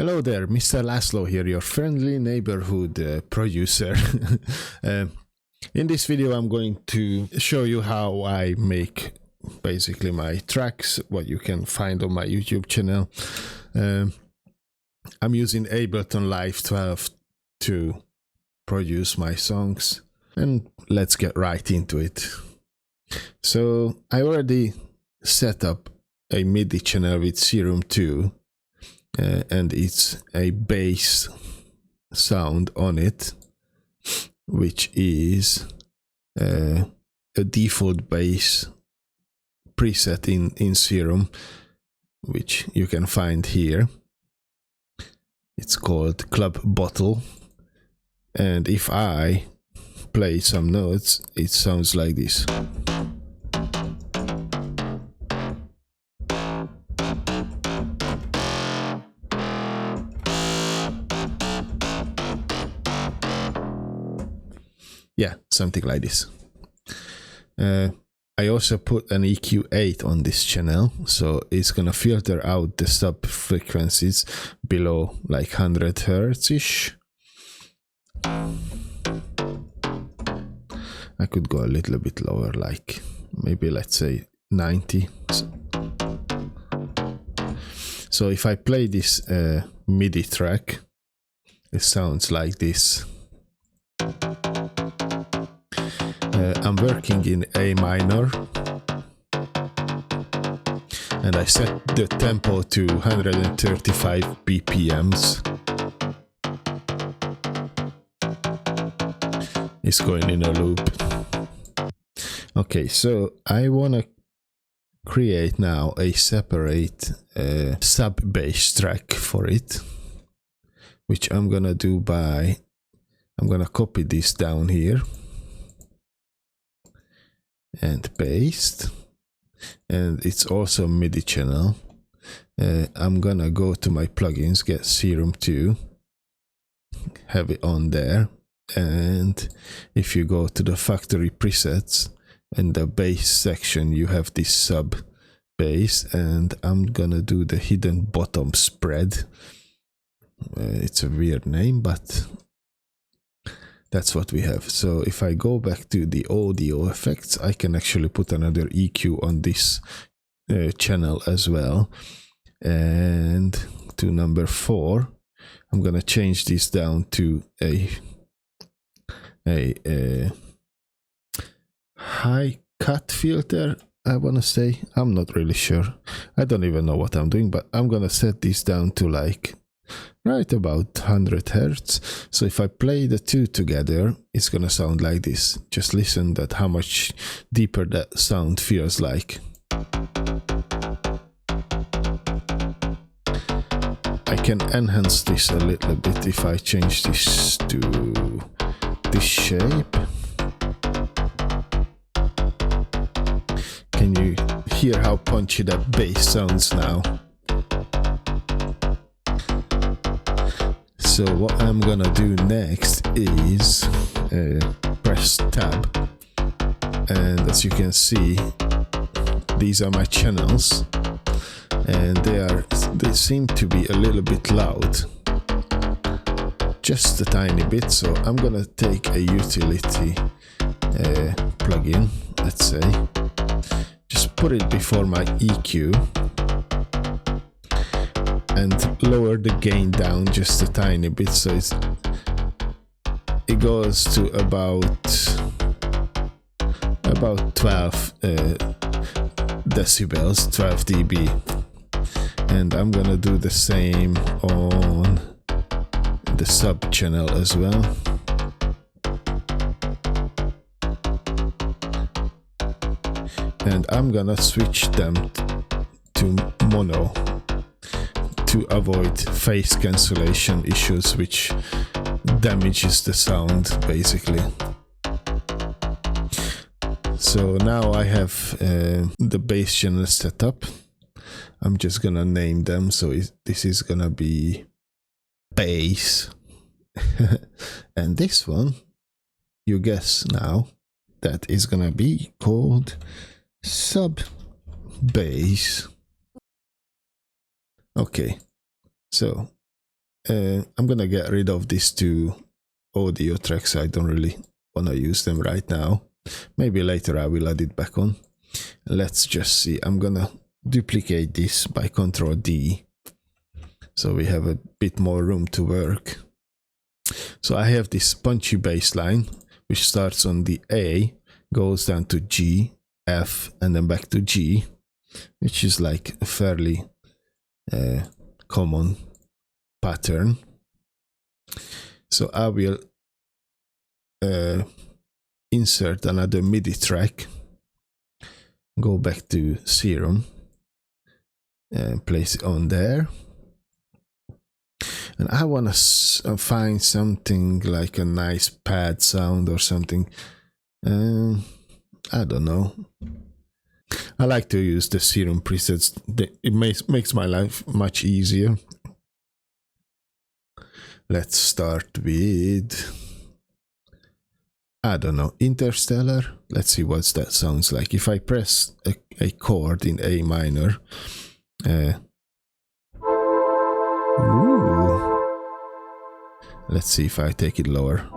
Hello there, MrLaslow here, your friendly neighborhood producer. In this video I'm going to show you how I make basically my tracks, what you can find on my YouTube channel. I'm using Ableton Live 12 to produce my songs, and let's get right into it. So I already set up a MIDI channel with Serum 2. And it's a bass sound on it, which is a default bass preset in Serum, which you can find here. It's called Club Bottle, and if I play some notes, it sounds like this. Yeah, something like this. I also put an EQ8 on this channel, so it's gonna filter out the sub frequencies below like 100 Hz-ish. I could go a little bit lower, like maybe let's say 90. So if I play this MIDI track, it sounds like this. I'm working in A minor, and I set the tempo to 135 BPMs. It's going in a loop. Okay, so I want to create now a separate sub bass track for it, which I'm gonna do by, I'm gonna copy this down here and paste, and it's also MIDI channel. I'm gonna go to my plugins, get Serum 2, have it on there, and if you go to the factory presets, in the bass section you have this sub bass, and I'm gonna do the hidden bottom spread. It's a weird name, but that's what we have. So if I go back to the audio effects, I can actually put another EQ on this channel as well. And to number 4, I'm gonna change this down to a high cut filter, I wanna say. I'm not really sure. I don't even know what I'm doing, but I'm gonna set this down to like right about 100 Hz. So if I play the two together, it's gonna sound like this. Just listen that how much deeper that sound feels like. I can enhance this a little bit if I change this to this shape. Can you hear how punchy that bass sounds now? So what I'm gonna do next is press tab, and as you can see, these are my channels, and they seem to be a little bit loud, just a tiny bit. So I'm gonna take a utility plugin, let's say, just put it before my EQ, and lower the gain down just a tiny bit, so it goes to about 12 decibels, 12 dB. And I'm gonna do the same on the sub channel as well. And I'm gonna switch them to mono to avoid phase cancellation issues, which damages the sound basically. So now I have the bass channel set up. I'm just gonna name them. So this is gonna be bass, and this one, you guess now, that is gonna be called sub bass. Okay, so I'm gonna get rid of these two audio tracks. I don't really want to use them right now. Maybe later I will add it back on. Let's just see. I'm gonna duplicate this by Ctrl D, so we have a bit more room to work. So I have this punchy bass line, which starts on the A, goes down to G, F, and then back to G, which is like a fairly common pattern. So I will insert another MIDI track, go back to Serum, and place it on there. And I want to find something like a nice pad sound or something. I don't know. I like to use the Serum presets. It makes my life much easier. Let's start with, I don't know, Interstellar. Let's see what that sounds like. If I press a chord in A minor, ooh. Let's see if I take it lower.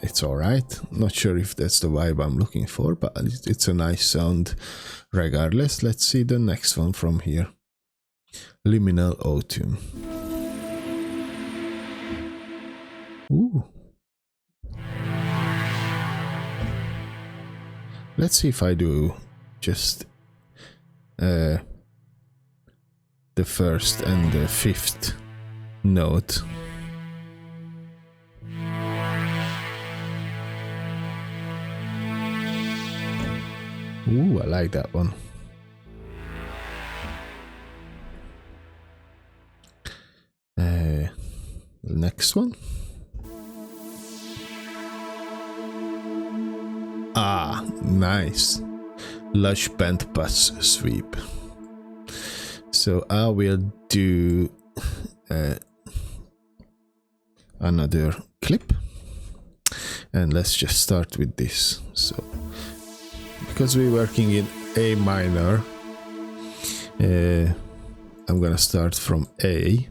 It's alright. Not sure if that's the vibe I'm looking for, but it's a nice sound regardless. Let's see the next one from here. Liminal Autumn. Ooh. Let's see if I do just the first and the fifth note. Ooh, I like that one. Next one. Ah, nice. Lush band pass sweep. So I will do another clip. And let's just start with this. So, because we're working in A minor, I'm gonna start from A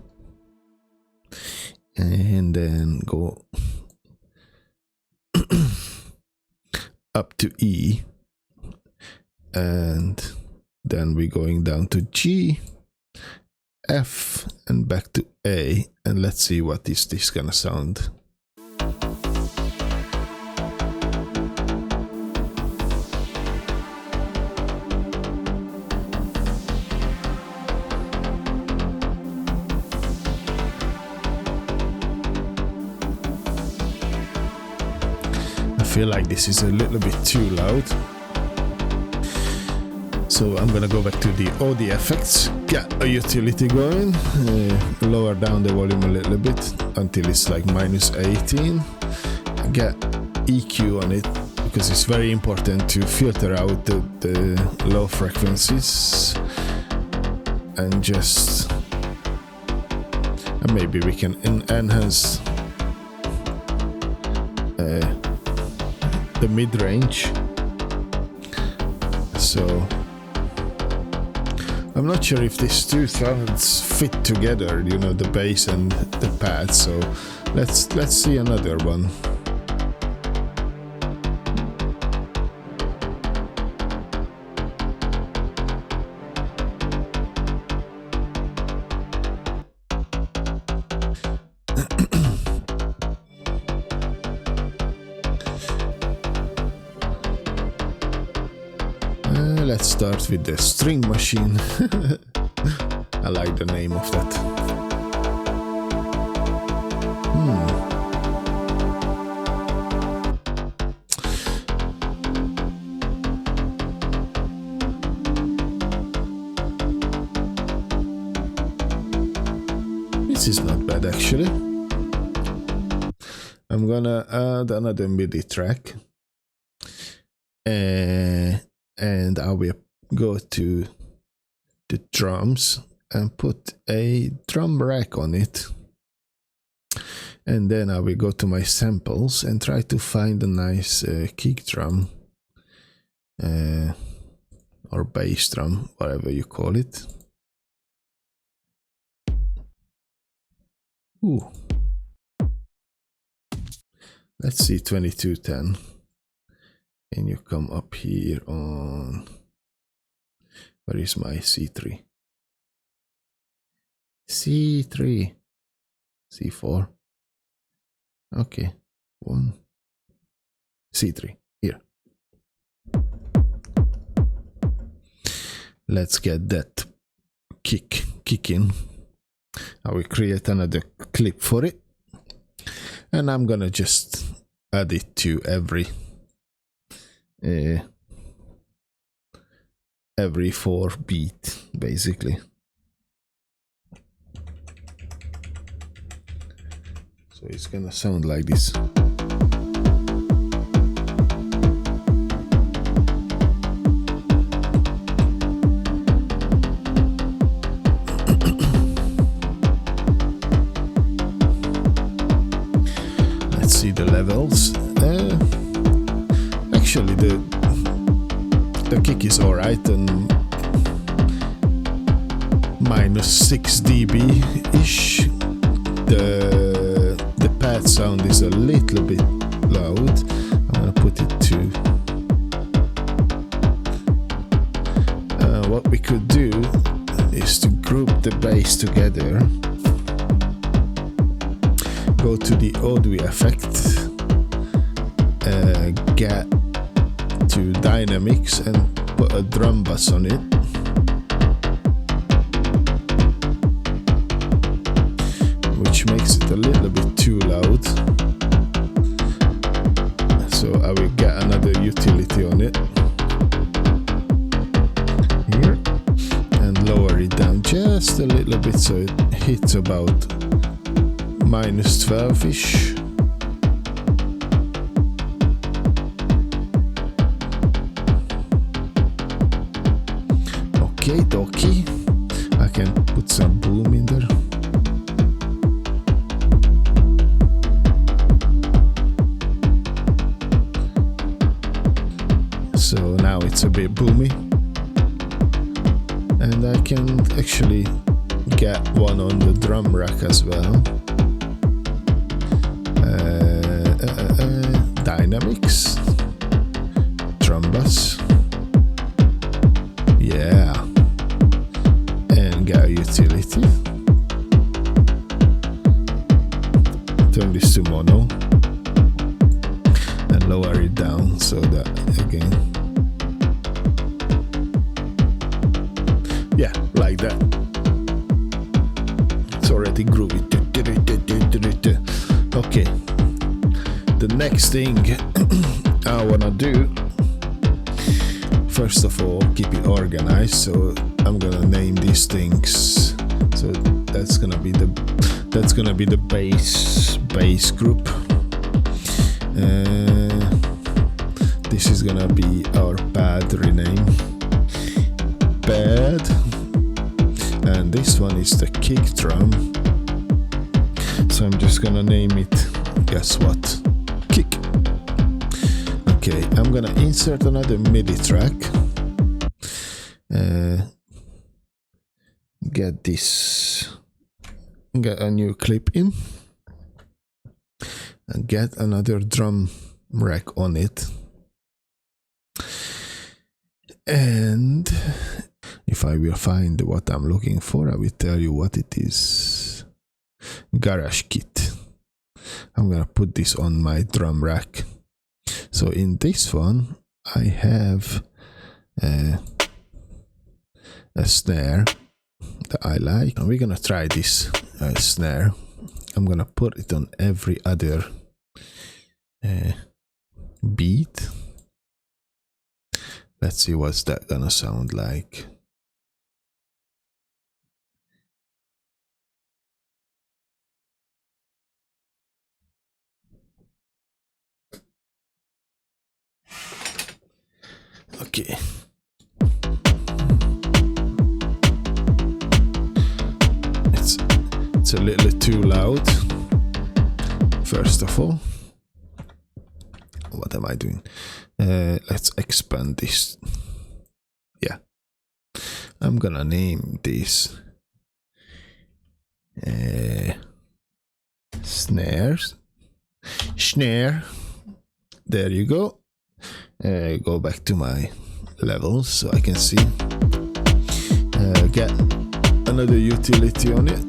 and then go up to E, and then we're going down to G, F, and back to A, and let's see what is this gonna sound. I feel like this is a little bit too loud, so I'm gonna go back to the audio effects, get a utility going, lower down the volume a little bit until it's like -18, get EQ on it because it's very important to filter out the low frequencies, and just maybe we can enhance the mid-range. So I'm not sure if these two sounds fit together, you know, the bass and the pad. So let's see another one. Let's start with the string machine. I like the name of that. This is not bad actually. I'm gonna add another MIDI track. And I will go to the drums and put a drum rack on it. And then I will go to my samples and try to find a nice kick drum or bass drum, whatever you call it. Ooh. Let's see, 2210. And you come up here on, where is my C3? C3, C4. Okay, one, C3, here. Let's get that kicking. I will create another clip for it. And I'm gonna just add it to every 4 beat, basically. So it's gonna sound like this. Let's see the levels. Actually, the kick is alright on -6 dB ish. The pad sound is a little bit loud. I'm gonna put it to. What we could do is to group the bass together. Go to the audio effect, get to dynamics and put a drum bass on it. Which makes it a little bit too loud. So I will get another utility on it. Here. And lower it down just a little bit so it hits about -12-ish. Okay, dokie. I can put some boom in there. So now it's a bit boomy. And I can actually get one on the drum rack as well. Dynamics, drum bass, yeah, and get a utility. Turn this to mono and lower it down so that again, yeah, like that. It's already groovy. Okay. The next thing I wanna do, first of all, keep it organized. So I'm gonna name these things. So that's gonna be the bass group. This is gonna be our pad rename, pad, and this one is the kick drum. So I'm just gonna name it. Guess what? Kick. Okay, I'm gonna insert another MIDI track. Get a new clip in, and get another drum rack on it. And if I will find what I'm looking for, I will tell you what it is. Garage kit. I'm gonna put this on my drum rack. So in this one, I have a snare that I like, and we're gonna try this snare. I'm gonna put it on every other beat. Let's see what's that gonna sound like. Okay. It's a little too loud. first of all. What am I doing? Let's expand this. Yeah. I'm gonna name this snares. Snare. There you go. Go back to my levels so I can see. Get another utility on it.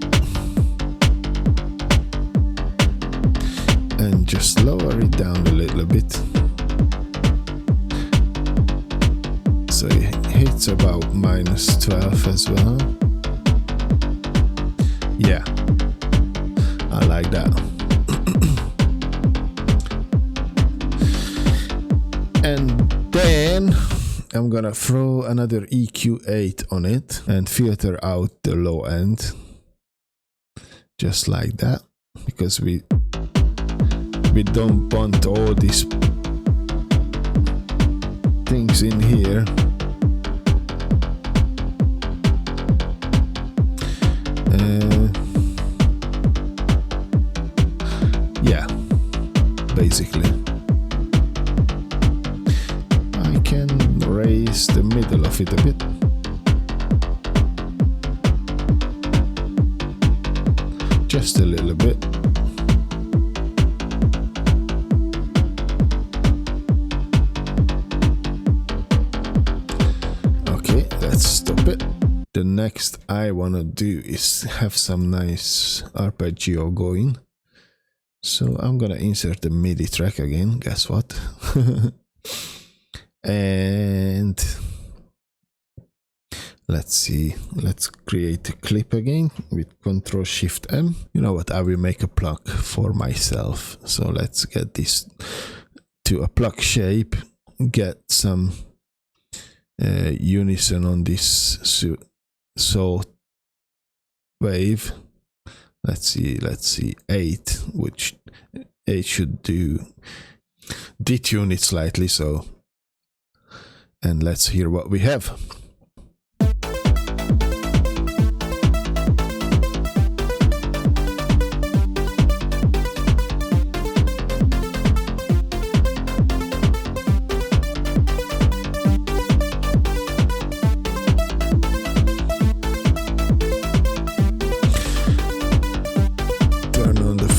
And just lower it down a little bit. So it hits about -12 as well. Yeah, I like that. And then I'm gonna throw another EQ8 on it and filter out the low end. Just like that. Because we don't want all these things in here. Yeah, basically. I can raise the middle of it a bit. Just a little bit. Okay, let's stop it. The next I wanna do is have some nice arpeggio going. So I'm gonna insert the MIDI track again, guess what? And let's see, let's create a clip again with Ctrl+Shift+M. You know what, I will make a plug for myself. So let's get this to a plug shape, get some unison on this saw wave. Let's see 8, which 8 should do. Detune it slightly, so, and let's hear what we have.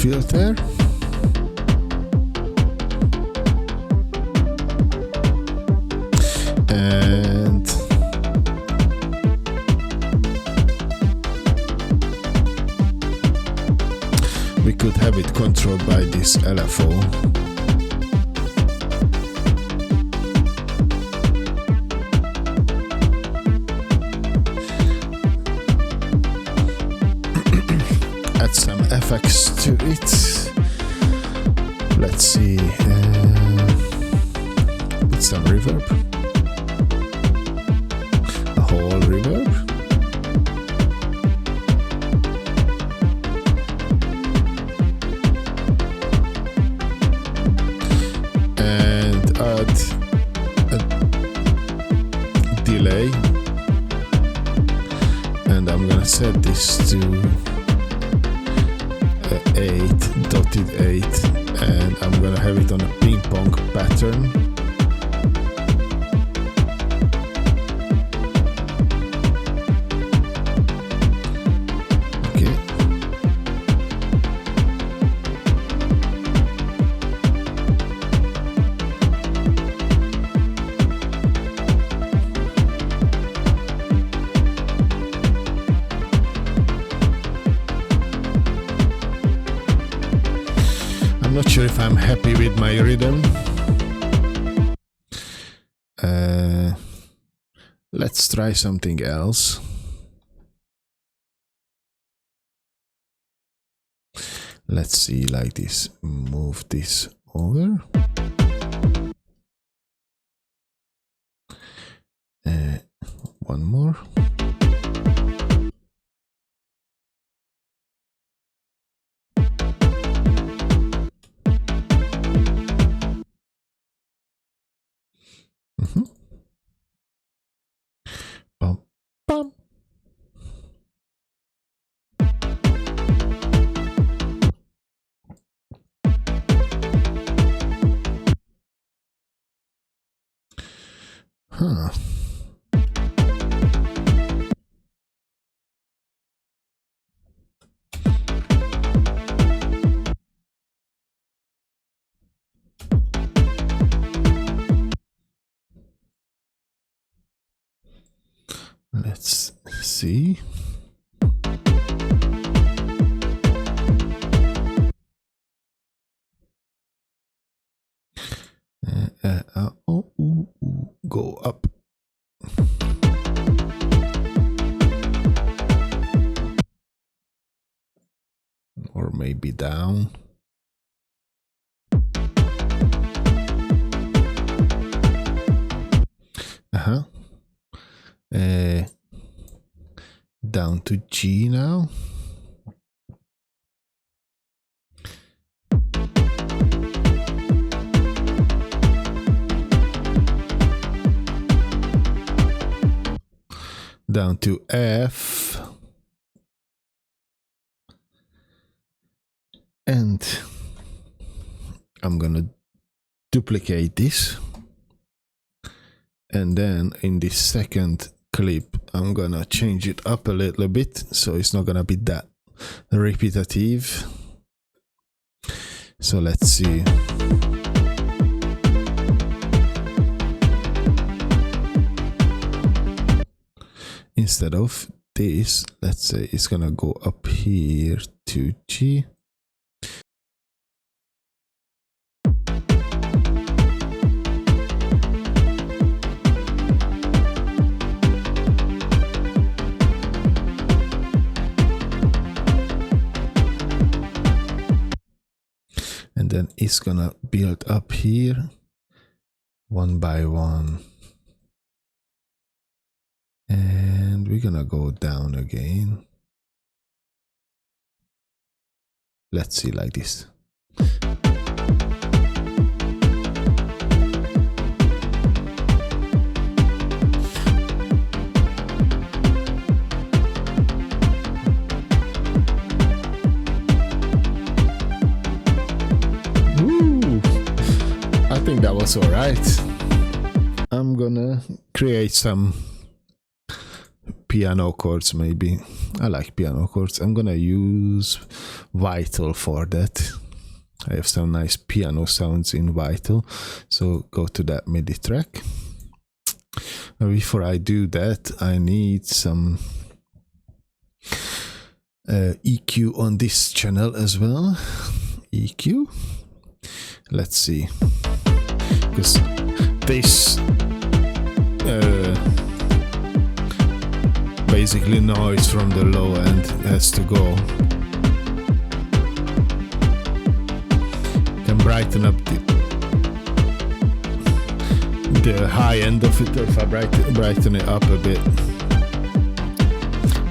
Filter. And we could have it controlled by this LFO. Add some effects to it. Let's see. Put some reverb. A whole reverb. And add a delay. And I'm gonna set this to 8, and I'm gonna have it on a ping pong pattern. Okay. Not sure if I'm happy with my rhythm. Let's try something else. Let's see, like this. Move this over. One more. Bum, bum. Huh. Let's see. Go up. Or maybe down. Uh-huh. Down to G now. Down to F. And I'm gonna duplicate this. And then in this second clip, I'm gonna change it up a little bit so it's not gonna be that repetitive. So let's see. Instead of this, let's say it's gonna go up here to G. And then it's gonna build up here one by one. And we're gonna go down again. Let's see like this. Ooh, I think that was all right. I'm gonna create some piano chords maybe. I like piano chords. I'm gonna use Vital for that. I have some nice piano sounds in Vital. So go to that MIDI track. Before I do that, I need some EQ on this channel as well. EQ. Let's see. Because this basically noise from the low end has to go. Can brighten up the high end of it if I brighten it up a bit.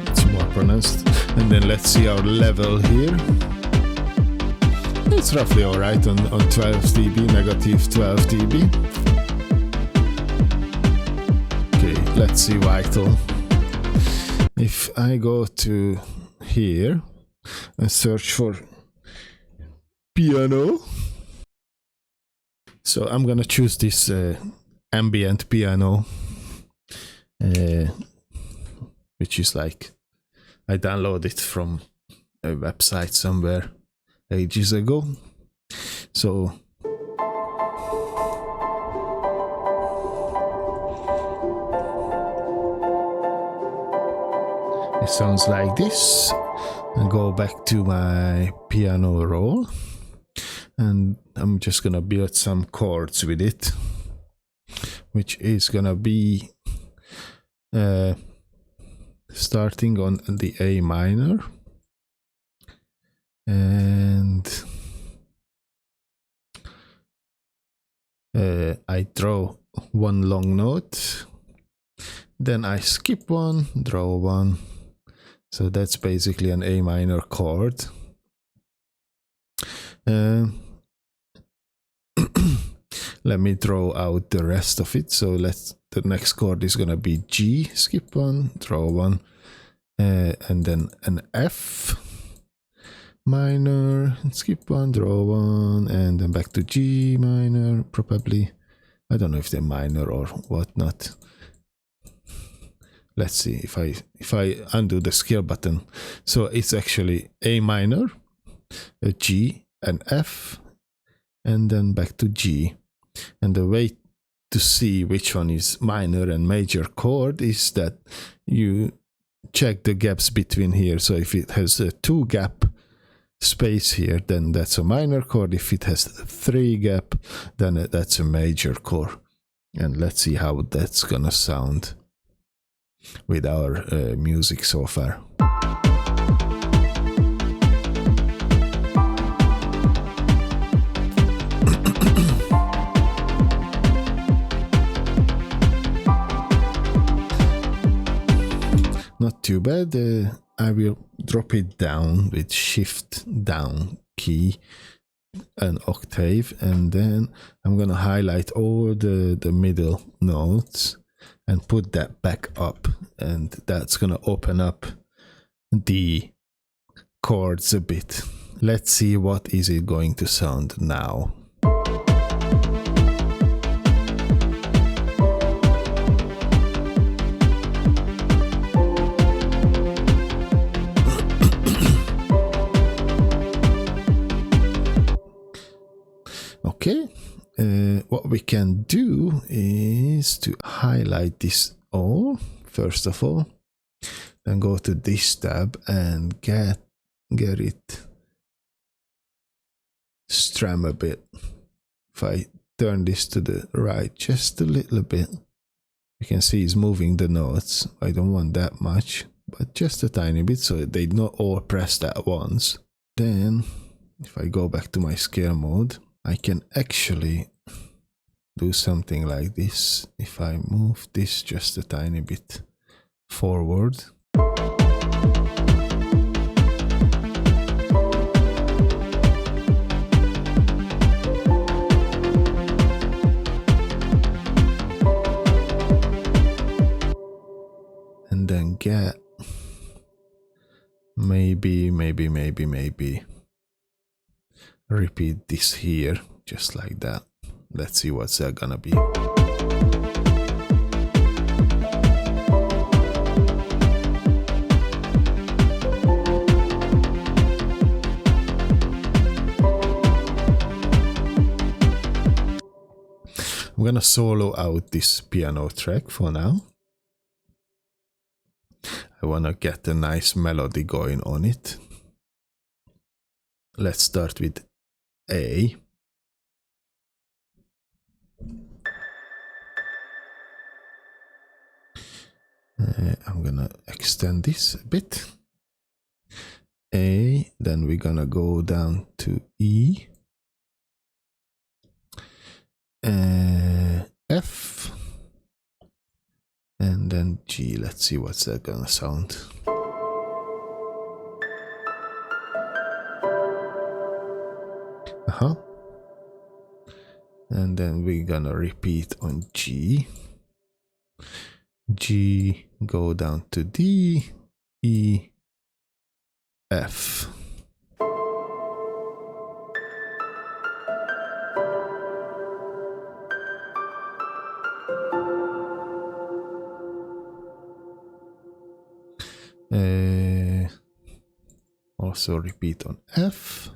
It's more pronounced. And then let's see our level here. It's roughly alright on 12 dB, negative 12 dB. Okay, let's see Vital. If I go to here and search for piano, so I'm gonna choose this ambient piano, which is like, I downloaded it from a website somewhere ages ago. So it sounds like this. And go back to my piano roll, and I'm just gonna build some chords with it, which is gonna be starting on the A minor, and I draw one long note, then I skip one, draw one. So that's basically an A minor chord. Let me draw out the rest of it. So the next chord is gonna be G, skip one, draw one, and then an F minor, skip one, draw one, and then back to G minor probably, I don't know if they're minor or whatnot. Let's see if I undo the scale button. So it's actually A minor, a G, an F, and then back to G. And the way to see which one is minor and major chord is that you check the gaps between here. So if it has a 2 gap space here, then that's a minor chord. If it has 3 gap, then that's a major chord. And let's see how that's gonna sound with our music so far. Not too bad. I will drop it down with shift down key, an octave, and then I'm gonna highlight all the middle notes and put that back up, and that's gonna open up the chords a bit. Let's see what is it going to sound now. Okay, what we can do is to highlight this all, first of all, then go to this tab and get it strum a bit. If I turn this to the right just a little bit, you can see it's moving the notes. I don't want that much, but just a tiny bit so they not all pressed at once. Then, if I go back to my scale mode, I can actually do something like this. If I move this just a tiny bit forward. And then get maybe repeat this here, just like that. Let's see what's that gonna be. I'm gonna solo out this piano track for now. I wanna get a nice melody going on it. Let's start with A. I'm gonna extend this a bit. A, then we're gonna go down to E. F. And then G. Let's see what's that gonna sound. And then we're gonna repeat on G. G, go down to D, E, F. Also repeat on F.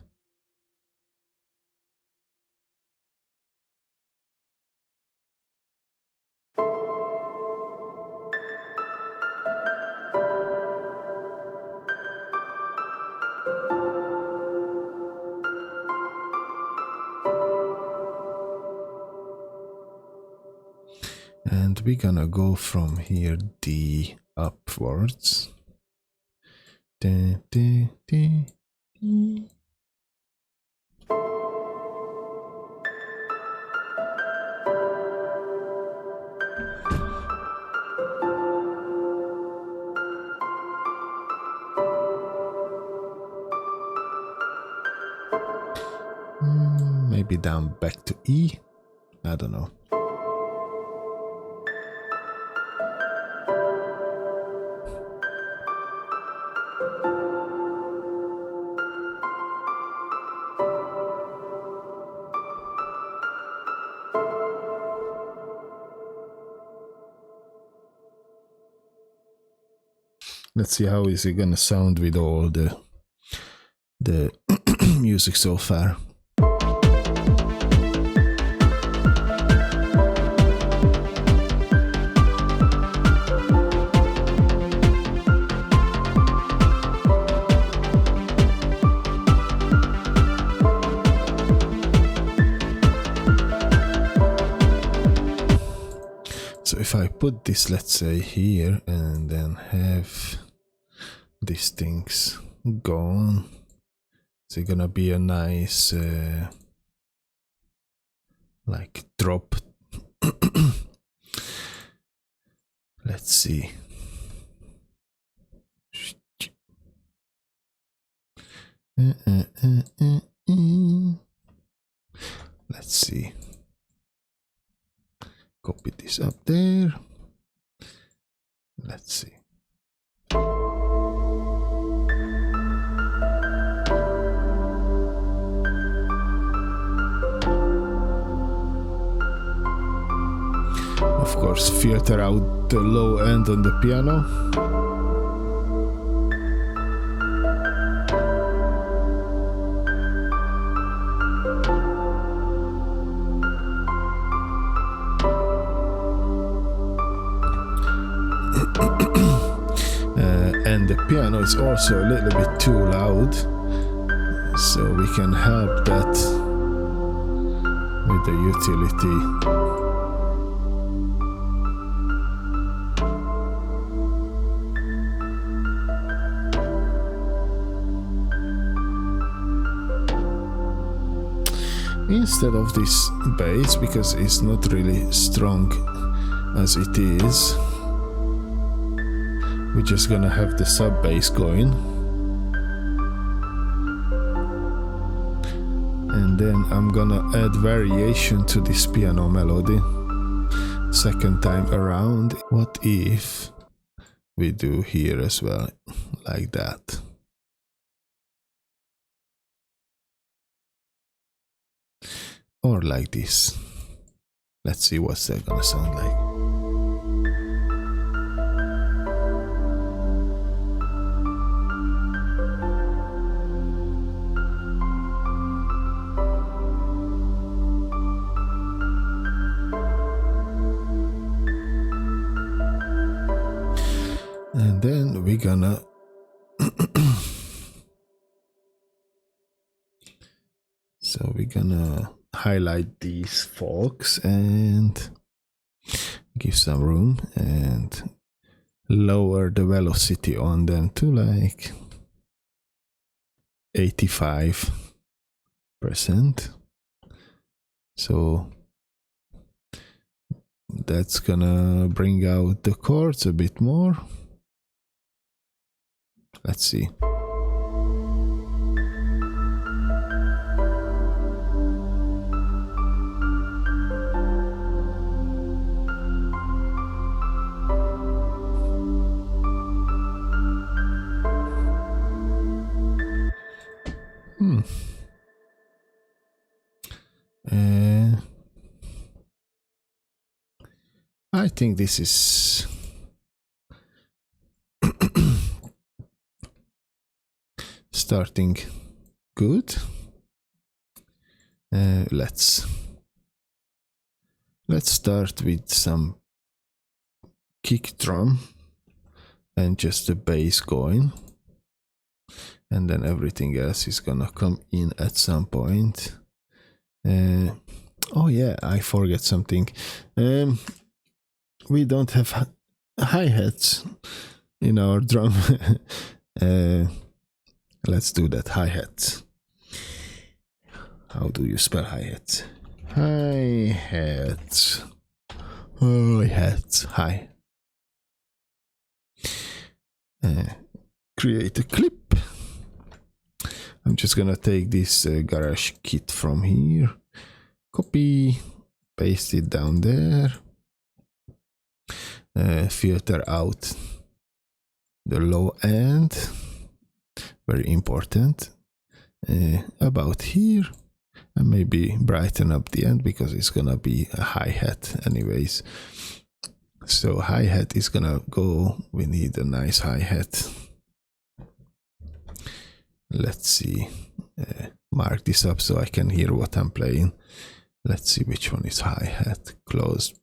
And we're gonna go from here D upwards. Da, da, da, da. Maybe down back to E. I don't know. Let's see how is it gonna sound with all the music so far. So if I put this, let's say, here, and then have these things gone, it's gonna be a nice like drop. Let's see. Let's see. Copy this up there. Let's see. Of course, filter out the low end on the piano. And the piano is also a little bit too loud, so we can help that with the utility. Instead of this bass, because it's not really strong as it is, we're just gonna have the sub bass going, and then I'm gonna add variation to this piano melody second time around. What if we do here as well, like that? Or like this. Let's see what's that gonna sound like. And then we're gonna so we're gonna highlight these forks and give some room and lower the velocity on them to like 85%. So that's gonna bring out the chords a bit more. Let's see. I think this is starting good. Let's start with some kick drum and just the bass going, and then everything else is gonna come in at some point. Oh yeah, I forget something. We don't have hi-hats in our drum. Let's do that. Hi-hats. How do you spell hi-hats? Hi-hats. Hi-hats. Hi. Create a clip. I'm just gonna take this garage kit from here, copy, paste it down there, filter out the low end, very important, about here, and maybe brighten up the end because it's gonna be a hi-hat anyways. So hi-hat is gonna go. We need a nice hi-hat. Let's see. Mark this up so I can hear what I'm playing. Let's see which one is hi-hat. Close.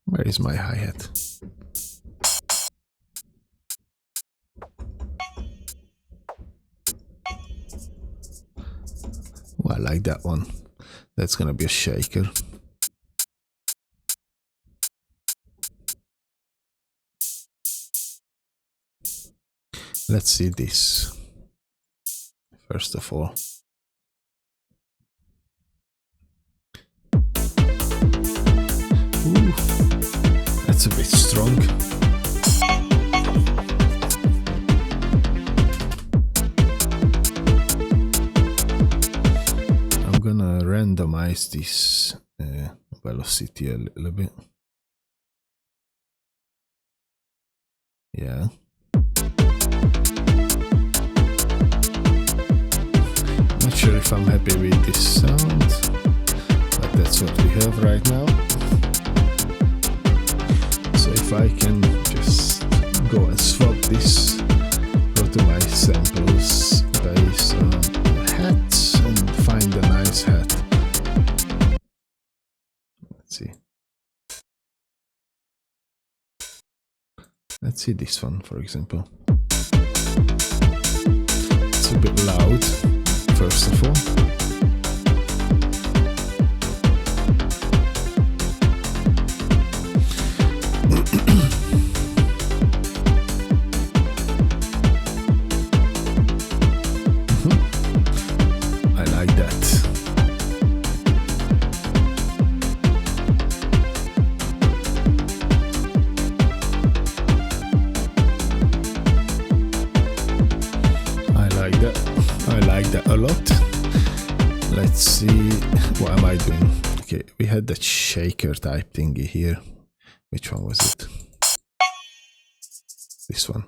Where is my hi-hat? Oh, I like that one. That's gonna be a shaker. Let's see this first of all. Ooh, that's a bit strong. I'm gonna randomize this velocity a little bit. Yeah. Not sure if I'm happy with this sound, but that's what we have right now. So if I can just go and swap this, go to my samples based on hats and find a nice hat. Let's see. Let's see this one, for example. It's a bit loud, first of all. I like that. I like that a lot. Let's see, what am I doing? Okay, we had that shaker type thingy here. Which one was it? This one.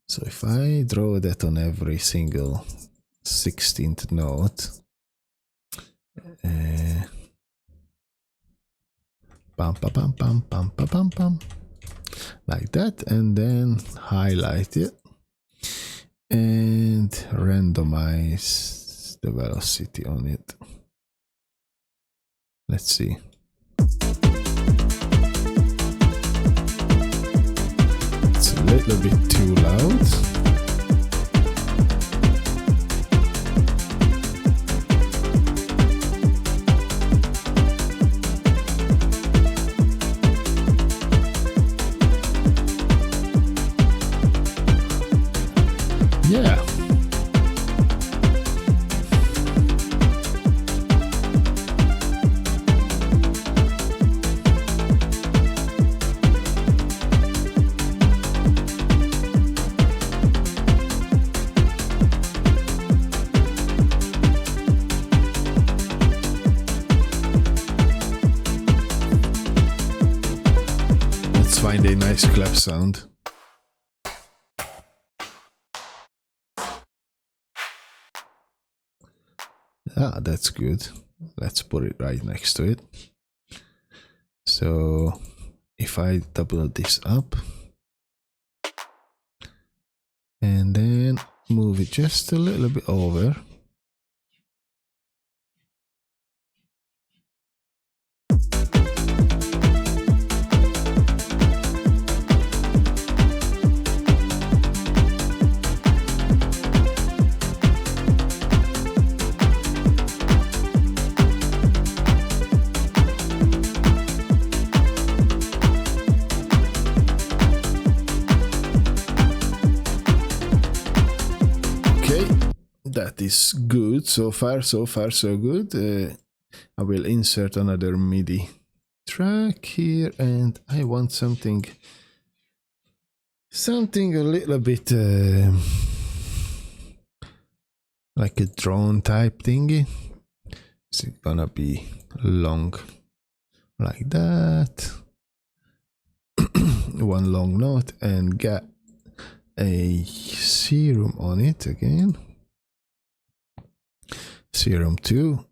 So if I draw that on every single 16th note, bum, ba, bum, bum, bum, ba, bum, bum, like that, and then highlight it and randomize the velocity on it. Let's see. It's a little bit too loud. Yeah. Let's find a nice clap sound. Ah, that's good. Let's put it right next to it. So if I double this up and then move it just a little bit over. That is good. So far so good. I will insert another MIDI track here, and I want something a little bit like a drone type thingy. Is it gonna be long like that? One long note and get a serum on it again. serum 2.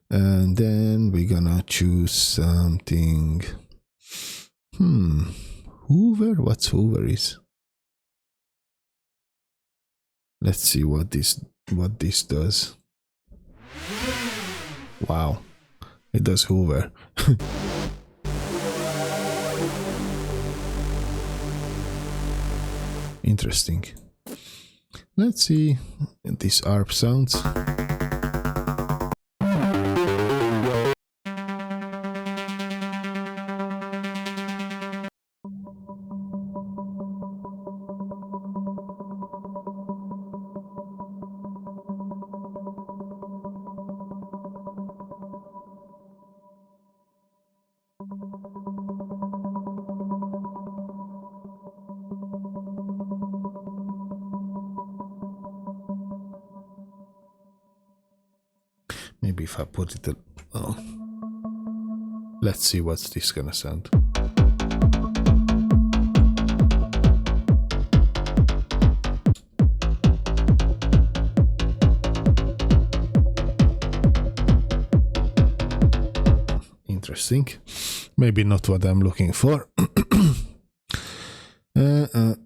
And then we're gonna choose something. Hoover? What's Hoover is? Let's see what this does. Wow, it does Hoover. Interesting. Let's see these ARP sounds. Maybe if I put it, let's see what's this gonna sound. Interesting. Maybe not what I'm looking for.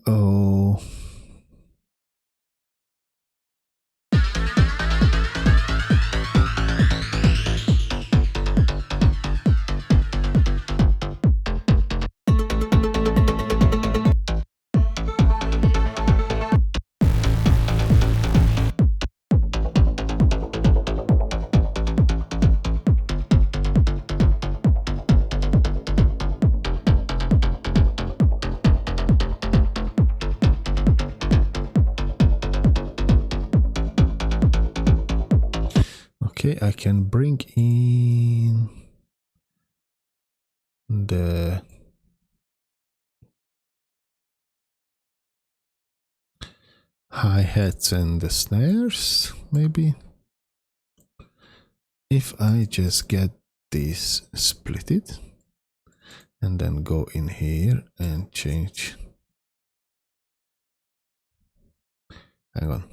Oh. Okay, I can bring in the hi-hats and the snares, maybe. If I just get this splitted and then go in here and change. Hang on.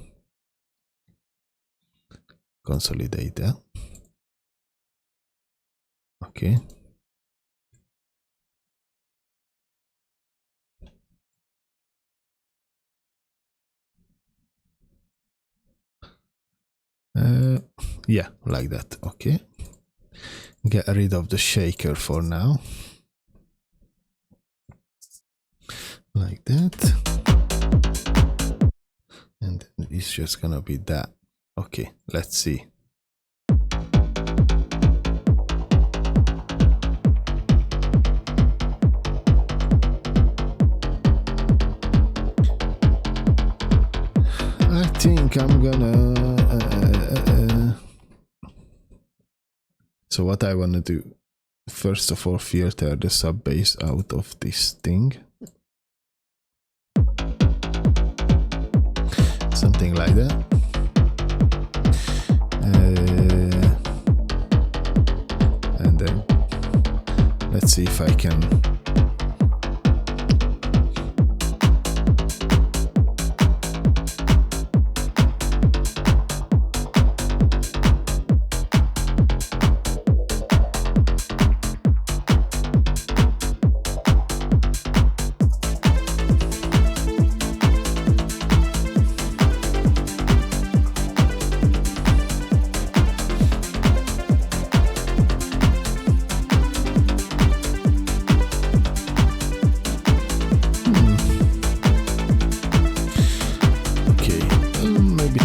Consolidate that. Okay. Yeah, like that. Okay. Get rid of the shaker for now. Like that. And it's just gonna be that. Okay, let's see. I think I'm gonna... So what I want to do, first of all, filter the sub bass out of this thing. Something like that. And then let's see if I can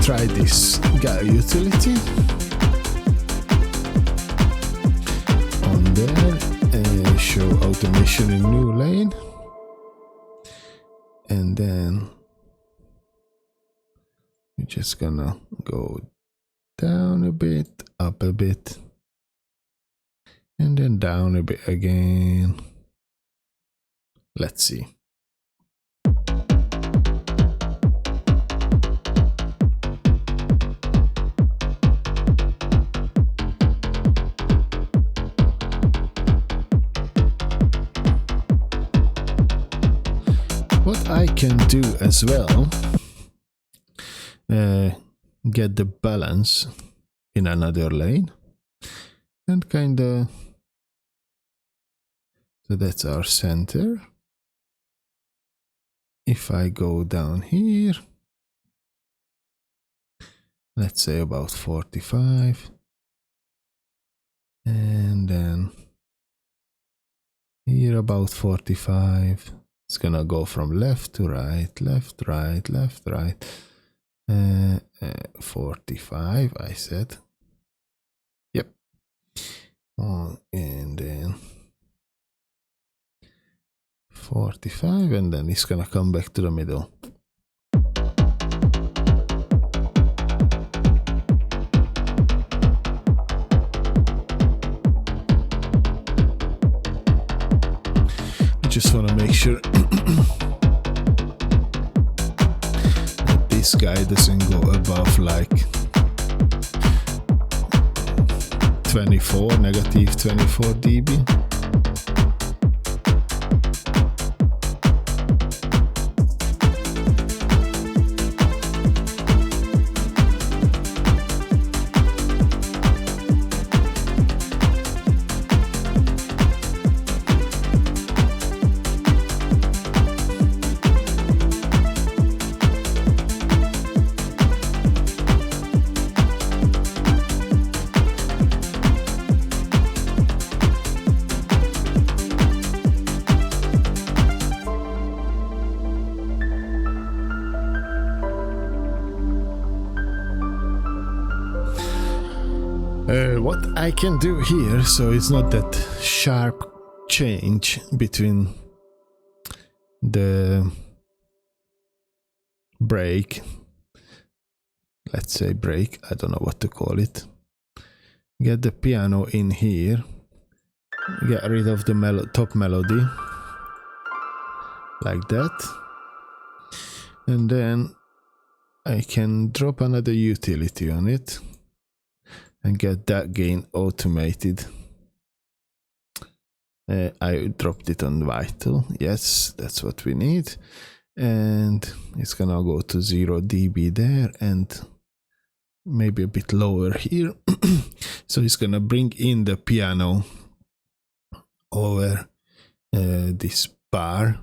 try this guy utility on there and show automation in new lane, and then we're just gonna go down a bit, up a bit, and then down a bit again. Let's see. What I can do as well, get the balance in another lane, and kinda, so that's our center. If I go down here, let's say about 45, and then here about 45. It's gonna go from left to right, left, right, left, right. 45, I said. Yep. Oh, and then 45, and then it's gonna come back to the middle. Just want to make sure that this guy doesn't go above like 24, negative 24 dB. What I can do here, so it's not that sharp change between the break, let's say break, I don't know what to call it. Get the piano in here, get rid of the top melody, like that, and then I can drop another utility on it and get that gain automated. I dropped it on vital. Yes, that's what we need. And it's gonna go to 0 dB there and maybe a bit lower here. So it's gonna bring in the piano over this bar.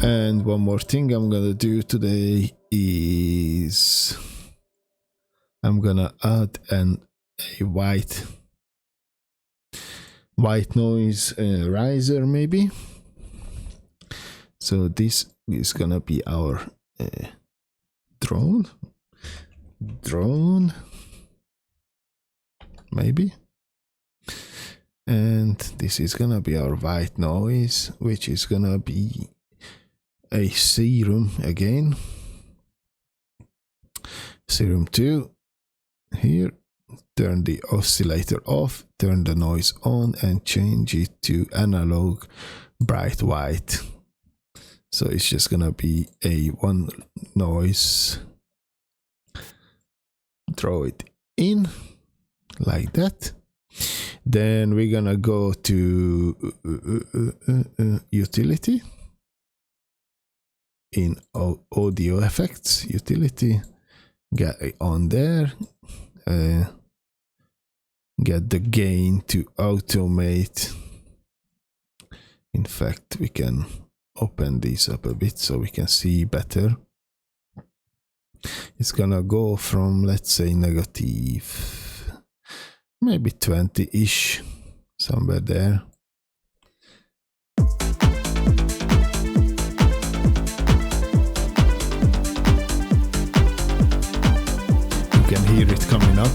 And one more thing I'm gonna do today is I'm gonna add a white noise riser maybe. So this is gonna be our drone maybe, and this is gonna be our white noise, which is gonna be a serum again, serum 2 here. Turn the oscillator off, turn the noise on, and change it to analog bright white. So it's just gonna be a one noise. Draw it in like that. Then we're gonna go to utility. In audio effects utility, get it on there, get the gain to automate. In fact, we can open these up a bit so we can see better. It's gonna go from, let's say, negative maybe 20-ish, somewhere there. You can hear it coming up.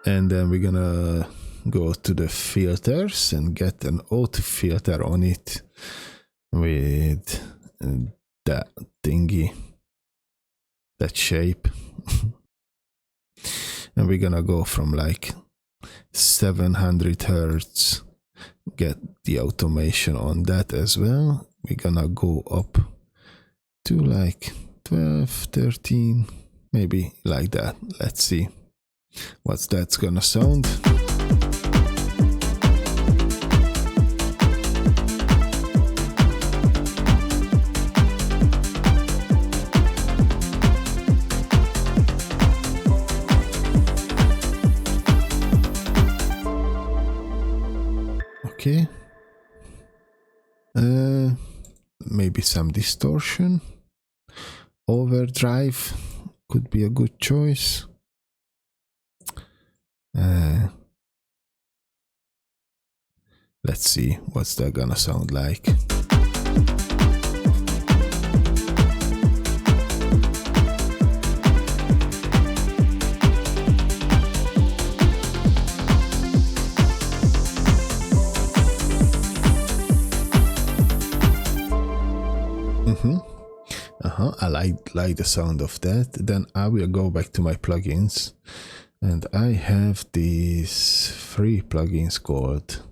And then we're gonna go to the filters and get an auto filter on it with that thingy, that shape. and we're gonna go from like 700 hertz, get the automation on that as well. We're gonna go up to like 12, 13, maybe like that. Let's see what's that's gonna sound. Okay. Maybe some distortion. Overdrive could be a good choice. Let's see what's that gonna sound like. I like the sound of that. Then I will go back to my plugins, and I have these 3 plugins called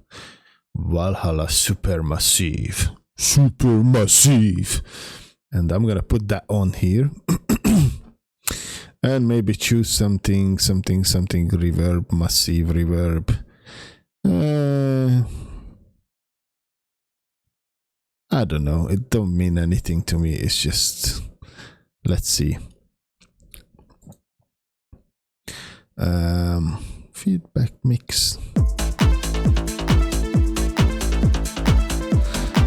Valhalla Supermassive, and I'm gonna put that on here. And maybe choose something reverb, massive reverb. I don't know, it don't mean anything to me, it's just, let's see. Feedback mix.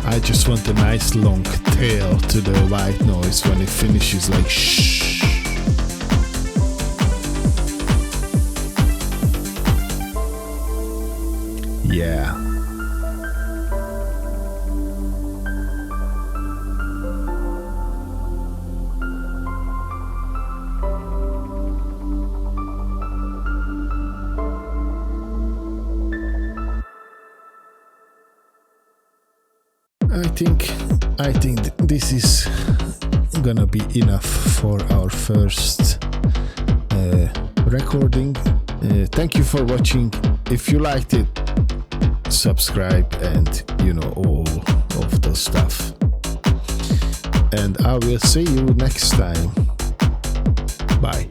I just want a nice long tail to the white noise when it finishes, like shh. Yeah. I think this is gonna be enough for our first recording. Thank you for watching. If you liked it, subscribe and all of the stuff. And I will see you next time. Bye.